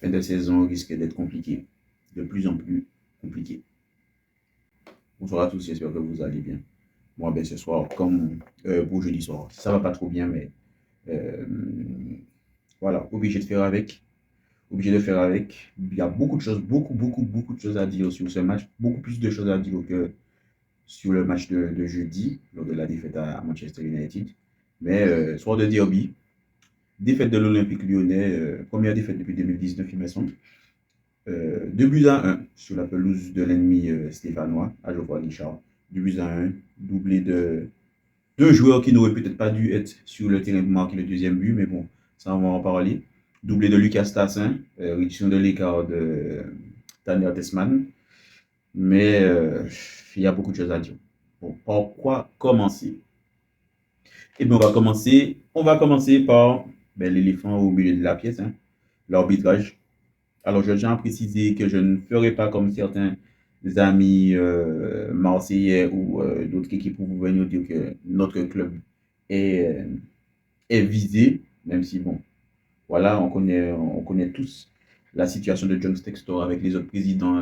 fin de saison risque d'être compliquée, de plus en plus compliquée. Bonsoir à tous, j'espère que vous allez bien. Moi, ben, ce soir, comme pour jeudi soir, ça va pas trop bien, mais euh, voilà, obligé de faire avec. Obligé de faire avec. Il y a beaucoup de choses, beaucoup de choses à dire sur ce match, beaucoup plus de choses à dire que sur le match de jeudi, lors de la défaite à Manchester United. Mais soir de derby, défaite de l'Olympique lyonnais, première défaite depuis 2019, il me semble. 2 buts à 1 sur la pelouse de l'ennemi stéphanois, à Geoffroy Guichard. 2 buts à 1, doublé de deux joueurs qui n'auraient peut-être pas dû être sur le terrain pour marquer le deuxième but, mais bon, ça on va en parler. Doublé de Lucas Tassin, réduction de l'écart de Daniel Tessman. Mais il y a beaucoup de choses à dire. Bon, par quoi commencer? Eh bien, on va commencer par ben, l'éléphant au milieu de la pièce, hein, l'arbitrage. Alors, je tiens à préciser que je ne ferai pas comme certains amis marseillais ou d'autres équipes pour vous venir dire que notre club est, euh, est visé, même si, bon, voilà, on connaît tous la situation de John Textor avec les autres présidents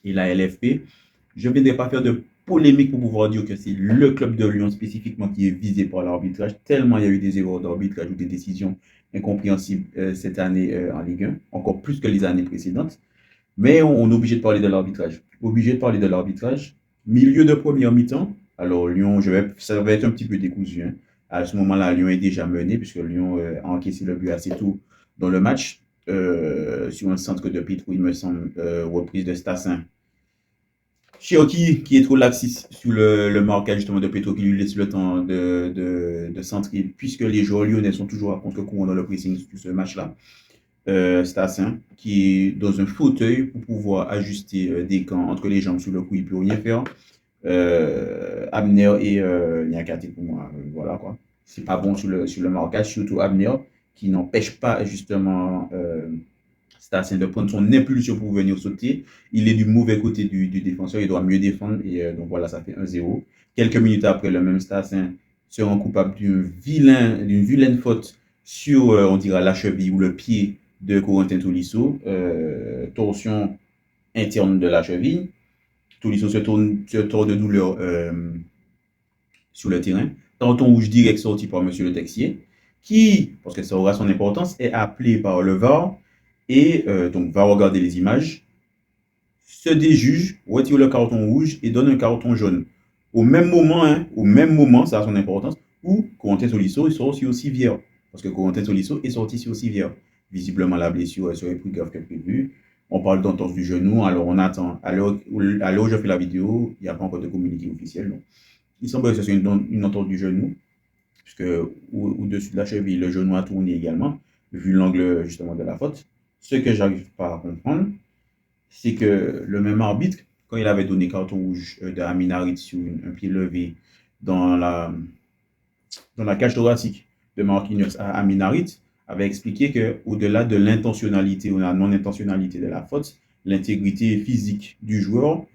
et la LFP. Je ne viendrai pas faire de polémique pour pouvoir dire que c'est le club de Lyon spécifiquement qui est visé par l'arbitrage, tellement il y a eu des erreurs d'arbitrage ou des décisions incompréhensibles cette année en Ligue 1, encore plus que les années précédentes. Mais on est obligé de parler de l'arbitrage. Obligé de parler de l'arbitrage. Milieu de première mi-temps. Alors Lyon, ça va être un petit peu décousu, hein. À ce moment-là, Lyon est déjà mené puisque Lyon a encaissé le but assez tôt dans le match. Sur un centre de Pitrou, il me semble, reprise de Stassin. Cherki qui est trop laxiste sur le marquage justement de Petro qui lui laisse le temps de centrer puisque les joueurs lyonnais sont toujours à contre-courant dans le pressing sur ce match-là. Stassin qui est dans un fauteuil pour pouvoir ajuster des camps entre les jambes sur le coup, il ne peut rien faire. Abner et Niakate pour moi, voilà quoi. C'est pas bon sur le marquage, surtout Abner qui n'empêche pas justement Stassin de prendre son impulsion pour venir sauter. Il est du mauvais côté du défenseur, il doit mieux défendre et donc voilà, ça fait 1-0. Quelques minutes après, le même Stassin se rend coupable d'une vilaine faute sur, on dira, la cheville ou le pied de Corentin Tolisso, torsion interne de la cheville. Tolisso se tord de douleur sur le terrain. Carton rouge direct sorti par M. Le Texier, qui, parce que ça aura son importance, est appelé par le VAR et donc va regarder les images, se déjuge, retire le carton rouge et donne un carton jaune. Au même moment, ça a son importance, où Corentin Tolisso est sorti sur civière. Parce que Corentin Tolisso est sorti sur civière. Visiblement, la blessure serait plus grave que prévu. On parle d'entorse du genou, alors on attend. À l'heure où je fais la vidéo, il n'y a pas encore de communiqué officiel. Donc. Il semble que ce soit une entorse du genou, puisque au-dessus de la cheville, le genou a tourné également, vu l'angle justement de la faute. Ce que j'arrive pas à comprendre, c'est que le même arbitre, quand il avait donné carton rouge de Amin Harit sur un pied levé dans la cage thoracique de Marquinhos à Amin Harit, avait expliqué qu'au-delà de l'intentionnalité ou la non-intentionnalité de la faute, l'intégrité physique du joueur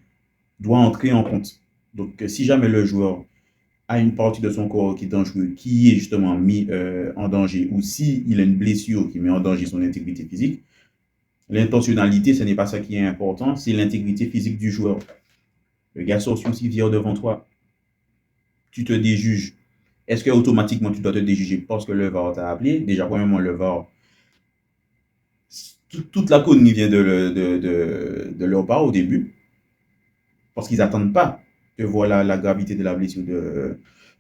doit entrer en compte. Donc, si jamais le joueur a une partie de son corps qui est dangereux, qui est justement mis en danger, ou s'il a une blessure qui met en danger son intégrité physique, l'intentionnalité, ce n'est pas ça qui est important, c'est l'intégrité physique du joueur. Le gars sort sur civière devant toi, tu te déjuges. Est-ce que automatiquement tu dois te déjuger parce que le VAR t'a appelé? Déjà, premièrement, le VAR, toute la connerie vient de leur part au début, parce qu'ils n'attendent pas que voilà la gravité de la blessure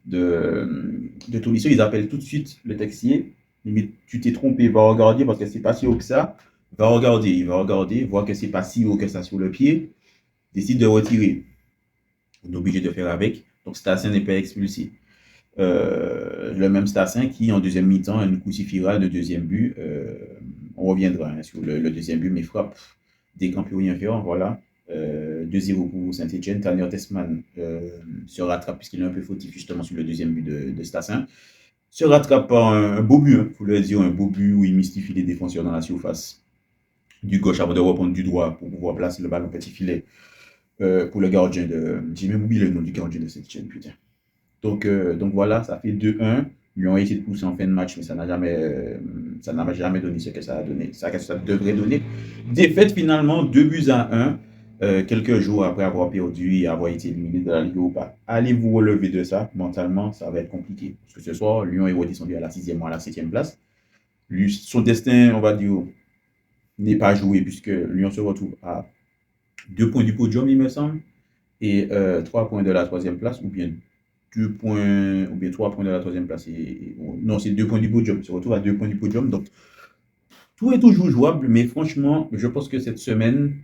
de Tolisso. Ils appellent tout de suite le taxier. Limite, tu t'es trompé, va regarder parce que c'est pas si haut que ça. Il va regarder, voit que c'est pas si haut que ça sur le pied, décide de retirer. On est obligé de faire avec. Donc Stassin n'est pas expulsé. Le même Stassin qui, en deuxième mi-temps, nous crucifiera le deuxième but. On reviendra hein, sur le deuxième but, mais frappe dès qu'on peut rien faire. Voilà. 2-0 pour Saint-Etienne. Tanner Tessman se rattrape puisqu'il est un peu fautif justement sur le deuxième but de Stassin. Se rattrape par un beau but, il faut le dire, un beau but où il mystifie les défenseurs dans la surface du gauche avant de reprendre du droit pour pouvoir placer le ballon petit filet pour le gardien de. J'ai même oublié le nom du gardien de Saint-Etienne, putain. Donc voilà, ça fait 2-1. Lyon a essayé de pousser en fin de match, mais ça n'a jamais donné ce que ça a donné, ça que ça devrait donner. Défaite finalement, 2 buts à 1, quelques jours après avoir perdu et avoir été éliminé de la Ligue Europa. Allez vous relever de ça, mentalement, ça va être compliqué. Parce que ce soir, Lyon est redescendu à la 6e ou à la 7e place. Son destin, on va dire, n'est pas joué puisque Lyon se retrouve à 2 points du podium, il me semble, et 3 points de la 3e place, ou bien 2 points, ou bien 3 points de la 3e place. Non, c'est 2 points du podium. Il se retrouve à 2 points du podium. Donc, tout est toujours jouable, mais franchement, je pense que cette semaine,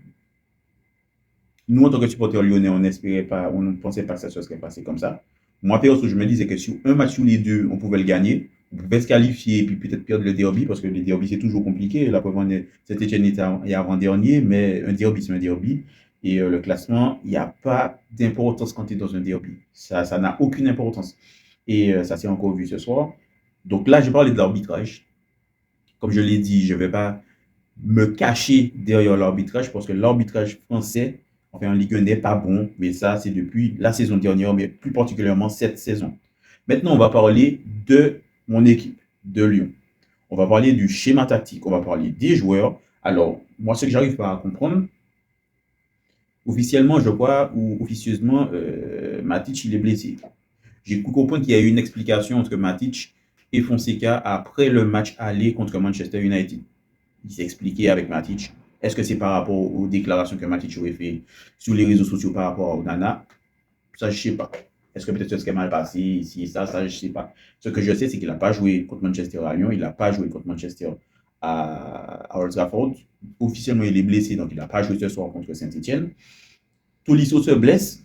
nous, en tant que supporters lyonnais, on n'espérait pas, on ne pensait pas que ça se serait passé comme ça. Moi, perso, je me disais que sur un match sur les deux, on pouvait le gagner. On pouvait se qualifier et puis peut-être perdre le derby, parce que le derby, c'est toujours compliqué. La preuve, Saint-Etienne est avant-dernier, mais un derby, c'est un derby. Et le classement, il n'y a pas d'importance quand tu es dans un derby. Ça n'a aucune importance. Et ça s'est encore vu ce soir. Donc là, je parle de l'arbitrage. Comme je l'ai dit, je ne vais pas me cacher derrière l'arbitrage parce que l'arbitrage français, enfin en Ligue 1, n'est pas bon. Mais ça, c'est depuis la saison dernière, mais plus particulièrement cette saison. Maintenant, on va parler de mon équipe, de Lyon. On va parler du schéma tactique, on va parler des joueurs. Alors, moi, ce que j'arrive pas à comprendre, officiellement, je crois, ou officieusement, Matic, il est blessé. J'ai cru comprendre qu'il y a eu une explication entre Matic et Fonseca après le match aller contre Manchester United. Il s'est expliqué avec Matic. Est-ce que c'est par rapport aux déclarations que Matic aurait fait sur les réseaux sociaux par rapport à Onana? Ça, je ne sais pas. Est-ce que peut-être ce serait mal passé ici, ça, je ne sais pas. Ce que je sais, c'est qu'il n'a pas joué contre Manchester à Lyon, il n'a pas joué contre Manchester à Old Trafford. Officiellement, il est blessé, donc il n'a pas joué ce soir contre Saint-Etienne. Tolisso se blesse.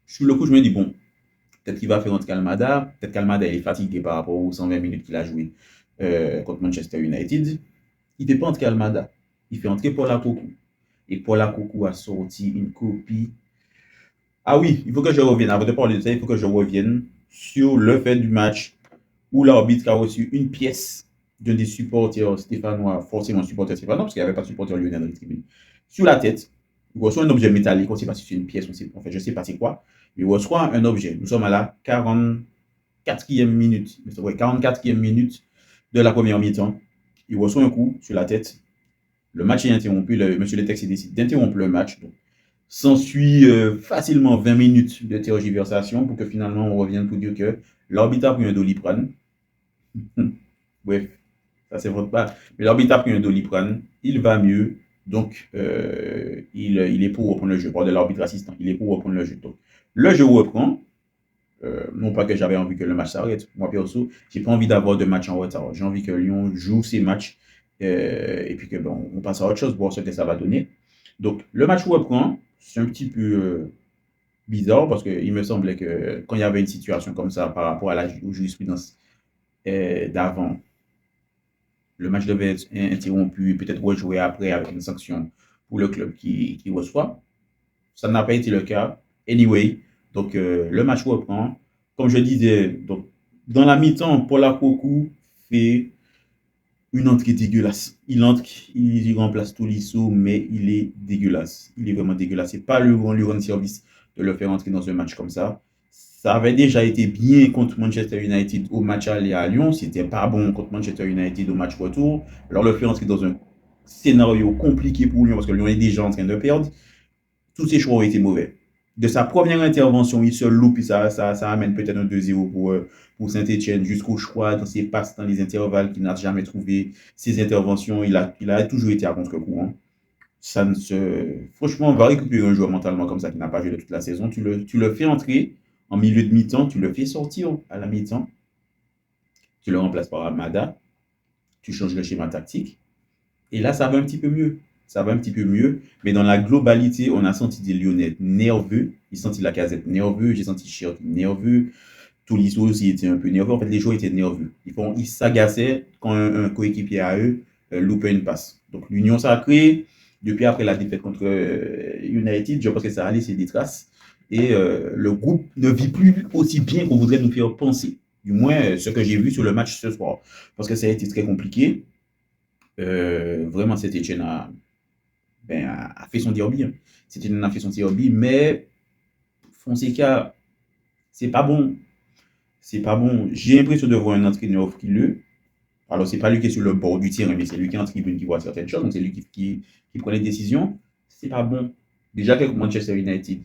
Sur le coup, je me dis, bon, peut-être qu'il va faire entre Calmada. Peut-être qu'Almada est fatigué par rapport aux 120 minutes qu'il a joué contre Manchester United. Il ne fait pas entrer Almada. Il fait entrer Paul Akoko. Et Paul Akoko a sorti une copie. Ah oui, il faut que je revienne. Avant de parler de ça, il faut que je revienne sur le fait du match où l'arbitre a reçu une pièce d'un des supporters stéphanois, forcément supporter stéphanois, parce qu'il n'y avait pas de supporter lyonnais dans les tribunes, sur la tête. Il reçoit un objet métallique, on ne sait pas si c'est une pièce, en fait, je ne sais pas c'est quoi. Il reçoit un objet. Nous sommes à la 44e minute, ouais, 44e minute de la première mi-temps. Il reçoit un coup sur la tête. Le match est interrompu. Monsieur le texte décide d'interrompre le match. S'ensuit facilement 20 minutes de tergiversation pour que finalement on revienne pour dire que l'arbitre a pris un Doliprane. Bref, ça c'est votre part. Mais l'arbitre a pris un Doliprane, il va mieux, donc il est pour reprendre le jeu. Pas de l'arbitre assistant, il est pour reprendre le jeu. Donc, le jeu reprend. Non pas que j'avais envie que le match s'arrête. Moi, perso, j'ai pas envie d'avoir de match en retard. J'ai envie que Lyon joue ses matchs et puis que bon, on passe à autre chose, voir ce que ça va donner. Donc, le match reprend. C'est un petit peu bizarre parce qu'il me semblait que quand il y avait une situation comme ça par rapport à la jurisprudence d'avant, le match devait être interrompu, peut-être rejoué après avec une sanction pour le club qui reçoit. Ça n'a pas été le cas. Anyway, donc le match reprend. Comme je disais, donc, dans la mi-temps, Paul Akoko fait une entrée dégueulasse. Il entre, il remplace Tolisso, mais il est dégueulasse. Il est vraiment dégueulasse. C'est pas lui rendre service de le faire entrer dans un match comme ça. Ça avait déjà été bien contre Manchester United au match aller à Lyon. C'était pas bon contre Manchester United au match retour. Alors le faire entrer dans un scénario compliqué pour Lyon parce que Lyon est déjà en train de perdre. Tous ses choix ont été mauvais. De sa première intervention, il se loupe et ça amène peut-être un 2-0 pour Saint-Etienne jusqu'au choix dans ses passes, dans les intervalles qu'il n'a jamais trouvé. Ses interventions, il a toujours été à contre-courant. Ça ne se... Franchement, on va récupérer un joueur mentalement comme ça qui n'a pas joué de toute la saison. Tu le fais entrer en milieu de mi-temps, tu le fais sortir à la mi-temps, tu le remplaces par Amada, tu changes le schéma tactique. Et là, ça va un petit peu mieux. Ça va un petit peu mieux. Mais dans la globalité, on a senti des Lyonnais nerveux. J'ai senti Lacazette nerveux. J'ai senti Cherki nerveux. Tolisso aussi était un peu nerveux. En fait, les joueurs étaient nerveux. Ils s'agaçaient quand un coéquipier à eux loupait une passe. Donc, l'union sacrée, depuis après la défaite contre United, je pense que ça a laissé des traces. Et le groupe ne vit plus aussi bien qu'on voudrait nous faire penser. Du moins, ce que j'ai vu sur le match ce soir. Parce que ça a été très compliqué. Vraiment, Saint-Etienne a fait son derby. Hein. Saint-Etienne a fait son derby, mais Fonseca, c'est pas bon. c'est pas bon. J'ai l'impression de voir un entraîneur frileux. Alors, c'est pas lui qui est sur le bord du terrain, mais c'est lui qui est en tribune qui voit certaines choses. Donc, c'est lui qui prend les décisions. C'est pas bon. Déjà qu'avec Manchester United,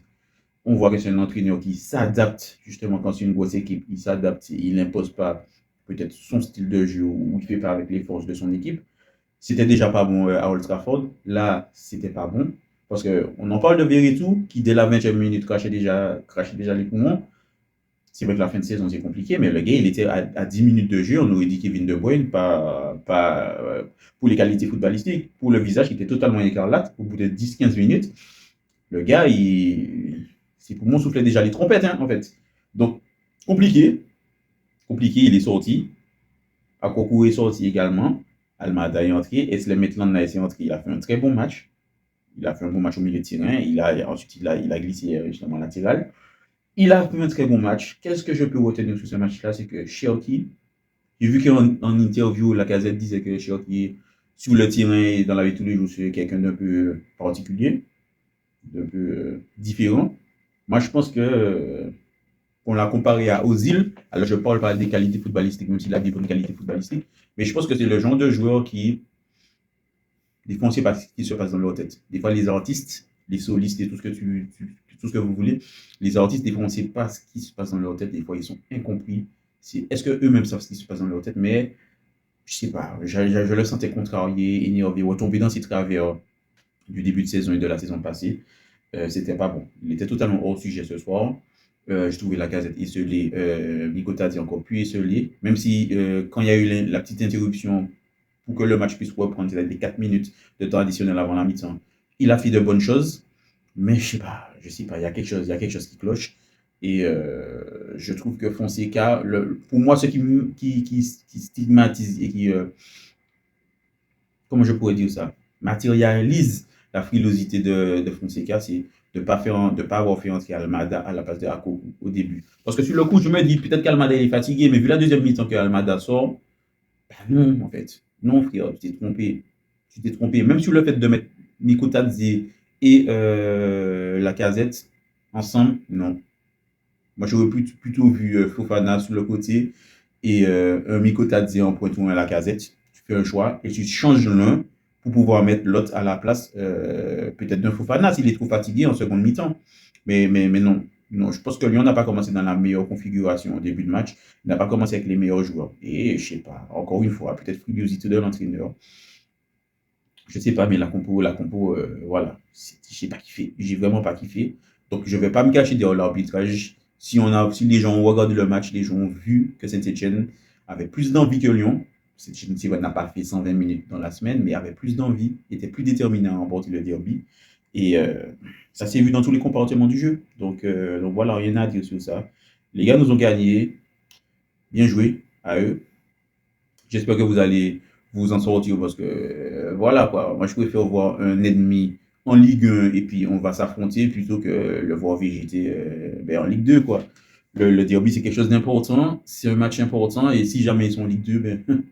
on voit que c'est un entraîneur qui s'adapte, justement, quand c'est une grosse équipe, il s'adapte, il n'impose pas peut-être son style de jeu ou il fait pas avec les forces de son équipe. C'était déjà pas bon à Old Trafford. Là, c'était pas bon. Parce qu'on en parle de Veretout, qui dès la 20e minute crachait déjà les poumons. C'est vrai que la fin de saison, c'est compliqué, mais le gars, il était à 10 minutes de jeu. On aurait dit Kevin De Bruyne, pas pour les qualités footballistiques. Pour le visage, qui était totalement écarlate, au bout de 10-15 minutes, le gars, ses poumons soufflaient déjà les trompettes, hein, en fait. Donc, compliqué. Compliqué, il est sorti. Akoku est sorti également. Almada est entré. Esle Maitland est entré. Il a fait un très bon match. Il a fait un bon match au milieu de terrain. Ensuite, il a glissé justement latéral. Il a fait un très bon match. Qu'est-ce que je peux retenir sur ce match-là? C'est que Cherki, j'ai vu qu'en interview, la Gazette disait que Cherki, sur le terrain et dans la vie de tous les jours, c'est quelqu'un d'un peu particulier, d'un peu différent. Moi, je pense que on l'a comparé à Ozil. Alors, je ne parle pas des qualités footballistiques, même s'il a des bonnes qualités footballistiques. Mais je pense que c'est le genre de joueur qui, des fois, on ne sait pas ce qui se passe dans leur tête. Des fois, les artistes, les solistes et tout ce que tout ce que vous voulez, les artistes, des fois, on ne sait pas ce qui se passe dans leur tête. Des fois, ils sont incompris. Est-ce qu'eux-mêmes savent ce qui se passe dans leur tête? Mais je ne sais pas. Je le sentais contrarié, énervé, retombé dans ses travers du début de saison et de la saison passée. C'était pas bon. Il était totalement hors sujet ce soir. Je trouvais la casette esselée. Mikota dit encore plus esselée. Même si, quand il y a eu la petite interruption pour que le match puisse reprendre, c'est-à-dire 4 minutes de temps additionnel avant la mi-temps, il a fait de bonnes choses. Mais je sais pas, il y a quelque chose qui cloche. Et je trouve que Fonseca, pour moi, ce qui stigmatise et qui, comment je pourrais dire ça, matérialise la frilosité de Fonseca, c'est de pas avoir fait entrer Almada à la place de Ako au début. Parce que sur le coup, je me dis peut-être qu'Almada est fatigué, mais vu la deuxième mi-temps que Almada sort, ben non, en fait. Non, frère, tu t'es trompé. Tu t'es trompé. Même sur le fait de mettre Mikotadze et la casette ensemble, non. Moi, j'aurais plutôt vu Fofana sur le côté et un Mikotadze en pointant à la casette. Tu fais un choix et tu changes l'un pour pouvoir mettre l'autre à la place, peut-être d'un Fofana s'il est trop fatigué en seconde mi-temps. Mais non. Non, je pense que Lyon n'a pas commencé dans la meilleure configuration au début de match. Il n'a pas commencé avec les meilleurs joueurs. Et je sais pas, encore une fois, peut-être frilosité de l'entraîneur. Je sais pas, mais la compo, voilà, j'ai pas kiffé. J'ai vraiment pas kiffé. Donc, je vais pas me cacher derrière l'arbitrage. Si les gens ont regardé le match, les gens ont vu que Saint-Etienne avait plus d'envie que Lyon. Saint-Etienne, c'est vrai, n'a pas fait 120 minutes dans la semaine, mais avait plus d'envie, était plus déterminé à remporter le derby. Et ça s'est vu dans tous les comportements du jeu. Donc voilà, rien à dire sur ça. Les gars nous ont gagné. Bien joué à eux. J'espère que vous allez vous en sortir parce que voilà quoi. Moi je préfère voir un ennemi en Ligue 1 et puis on va s'affronter plutôt que le voir végéter en Ligue 2 quoi. Le derby c'est quelque chose d'important, c'est un match important et si jamais ils sont en Ligue 2, ben, il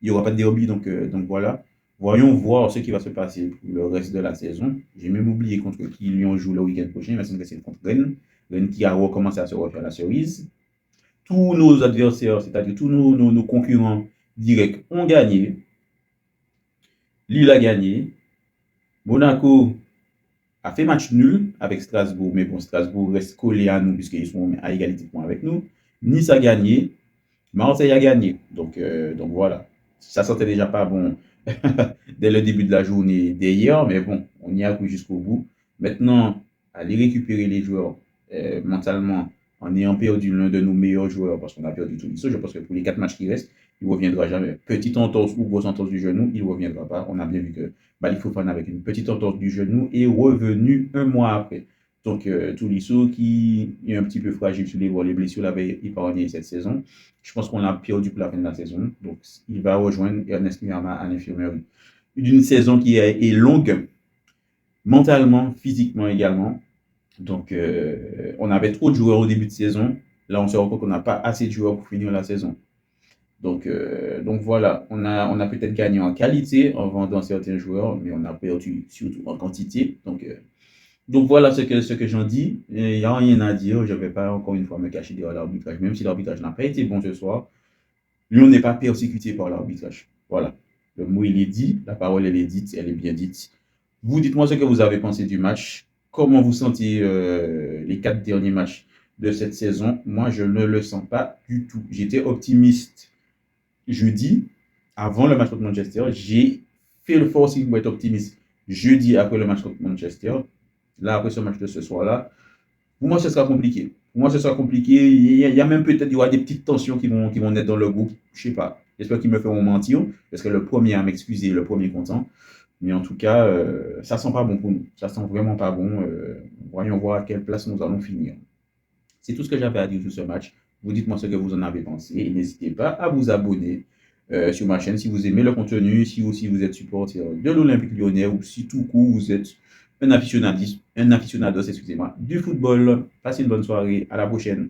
n'y aura pas de derby donc voilà. Voyons voir ce qui va se passer pour le reste de la saison. J'ai même oublié contre qui Lyon joue le week-end prochain, mais c'est contre Rennes. Rennes qui a recommencé à se refaire la cerise. Tous nos adversaires, c'est-à-dire tous nos concurrents directs ont gagné. Lille a gagné. Monaco a fait match nul avec Strasbourg, mais bon, Strasbourg reste collé à nous puisqu'ils sont à égalité de points avec nous. Nice a gagné. Marseille a gagné. Donc voilà. Ça sentait déjà pas bon dès le début de la journée d'hier, mais bon, on y a cru jusqu'au bout. Maintenant, aller récupérer les joueurs mentalement en ayant perdu l'un de nos meilleurs joueurs parce qu'on a perdu tout ça. Je pense que pour les 4 matchs qui restent, il ne reviendra jamais. Petite entorse ou grosse entorse du genou, il ne reviendra pas. On a bien vu que Malik Fofana avec une petite entorse du genou est revenu un mois après. Donc, Tolisso qui est un petit peu fragile sur les blessures l'avait épargné cette saison. Je pense qu'on l'a perdu pour la fin de la saison. Donc, il va rejoindre Ernest Miama à l'infirmerie. D'une saison qui est longue, mentalement, physiquement également. Donc, on avait trop de joueurs au début de saison. Là, on se rend compte qu'on n'a pas assez de joueurs pour finir la saison. Donc voilà, on a peut-être gagné en qualité en vendant certains joueurs, mais on a perdu surtout en quantité. Donc, Donc voilà ce que j'en dis. Il n'y a rien à dire. Je ne vais pas encore une fois me cacher derrière l'arbitrage. Même si l'arbitrage n'a pas été bon ce soir, Lyon n'est pas persécuté par l'arbitrage. Voilà. Le mot, il est dit. La parole, elle est dite. Elle est bien dite. Vous, dites-moi ce que vous avez pensé du match. Comment vous sentez les 4 derniers matchs de cette saison? Moi, je ne le sens pas du tout. J'étais optimiste jeudi, avant le match contre Manchester. J'ai fait le forcing pour être optimiste jeudi après le match contre Manchester. Là, après ce match de ce soir-là, pour moi, ce sera compliqué. Pour moi, ce sera compliqué. Il y a même peut-être il y aura des petites tensions qui vont naître dans le groupe. Je sais pas. J'espère qu'ils me feront mentir. Je serai le premier à m'excuser, le premier content. Mais en tout cas, ça sent pas bon pour nous. Ça sent vraiment pas bon. Voyons voir à quelle place nous allons finir. C'est tout ce que j'avais à dire sur ce match. Vous dites-moi ce que vous en avez pensé et n'hésitez pas à vous abonner sur ma chaîne si vous aimez le contenu, si aussi vous êtes supporter de l'Olympique Lyonnais ou si tout court vous êtes un aficionados, excusez-moi, du football. Passez une bonne soirée. À la prochaine.